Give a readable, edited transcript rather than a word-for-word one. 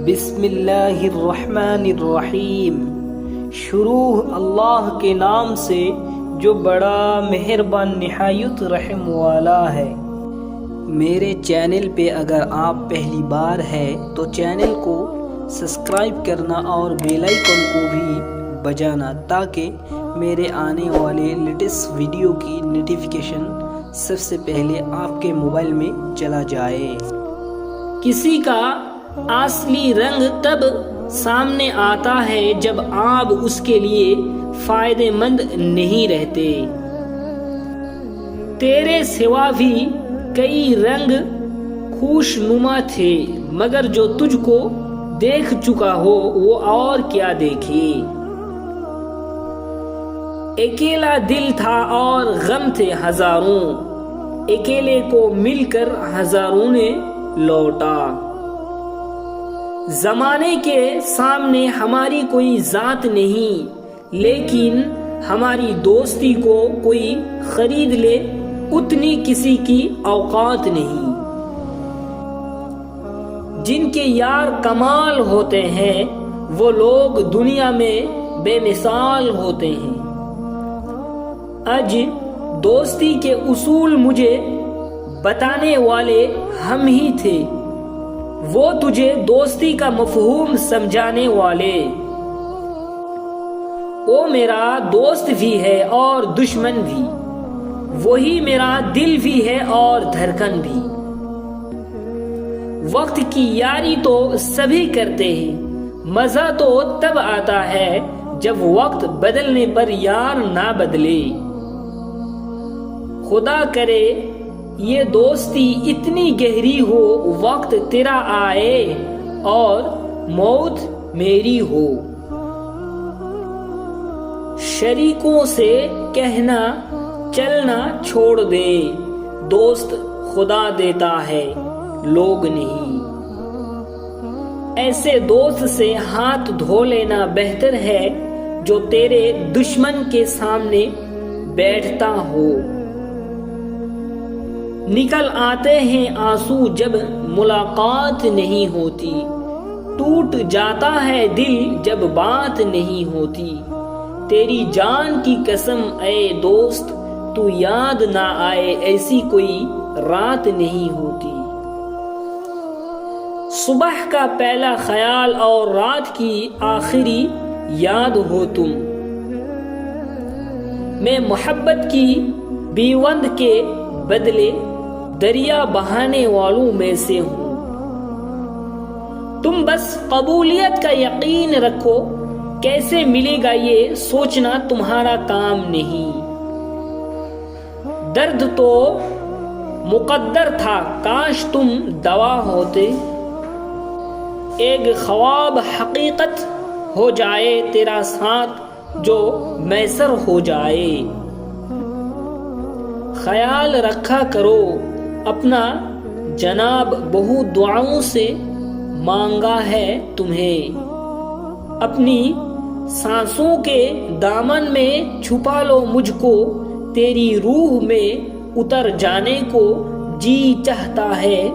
بسم اللہ الرحمن الرحیم۔ شروع اللہ کے نام سے جو بڑا مہربان نہایت رحم والا ہے۔ میرے چینل پہ اگر آپ پہلی بار ہے تو چینل کو سبسکرائب کرنا اور بیل آئیکن کو بھی بجانا تاکہ میرے آنے والے لیٹسٹ ویڈیو کی نوٹیفیکیشن سب سے پہلے آپ کے موبائل میں چلا جائے۔ کسی کا اصلی رنگ تب سامنے آتا ہے جب آپ اس کے لیے فائدہ مند نہیں رہتے۔ تیرے سوا بھی کئی رنگ خوشنما تھے مگر جو تجھ کو دیکھ چکا ہو وہ اور کیا دیکھے۔ اکیلا دل تھا اور غم تھے ہزاروں، اکیلے کو مل کر ہزاروں نے لوٹا۔ زمانے کے سامنے ہماری کوئی ذات نہیں، لیکن ہماری دوستی کو کوئی خرید لے اتنی کسی کی اوقات نہیں۔ جن کے یار کمال ہوتے ہیں وہ لوگ دنیا میں بے مثال ہوتے ہیں۔ آج دوستی کے اصول مجھے بتانے والے ہم ہی تھے، وہ تجھے دوستی کا مفہوم سمجھانے والے۔ وہ میرا دوست بھی ہے اور دشمن بھی، وہی میرا دل بھی ہے اور دھڑکن بھی۔ وقت کی یاری تو سبھی کرتے ہیں، مزہ تو تب آتا ہے جب وقت بدلنے پر یار نہ بدلے۔ خدا کرے یہ دوستی اتنی گہری ہو، وقت تیرا آئے اور موت میری ہو۔ شریکوں سے کہنا چلنا چھوڑ دے، دوست خدا دیتا ہے لوگ نہیں۔ ایسے دوست سے ہاتھ دھو لینا بہتر ہے جو تیرے دشمن کے سامنے بیٹھتا ہو۔ نکل آتے ہیں آنسو جب ملاقات نہیں ہوتی، ٹوٹ جاتا ہے دل جب بات نہیں ہوتی۔ تیری جان کی قسم اے دوست تو یاد نہ آئے ایسی کوئی رات نہیں ہوتی۔ صبح کا پہلا خیال اور رات کی آخری یاد ہو تم۔ میں محبت کی پیوند کے بدلے دریا بہانے والوں میں سے ہوں۔ تم بس قبولیت کا یقین رکھو، کیسے ملے گا یہ سوچنا تمہارا کام نہیں۔ درد تو مقدر تھا کاش تم دوا ہوتے، ایک خواب حقیقت ہو جائے تیرا ساتھ جو میسر ہو جائے۔ خیال رکھا کرو اپنا جناب بہت دعاؤں سے مانگا ہے تمہیں۔ اپنی سانسوں کے دامن میں چھپا لو مجھ کو، تیری روح میں اتر جانے کو جی چاہتا ہے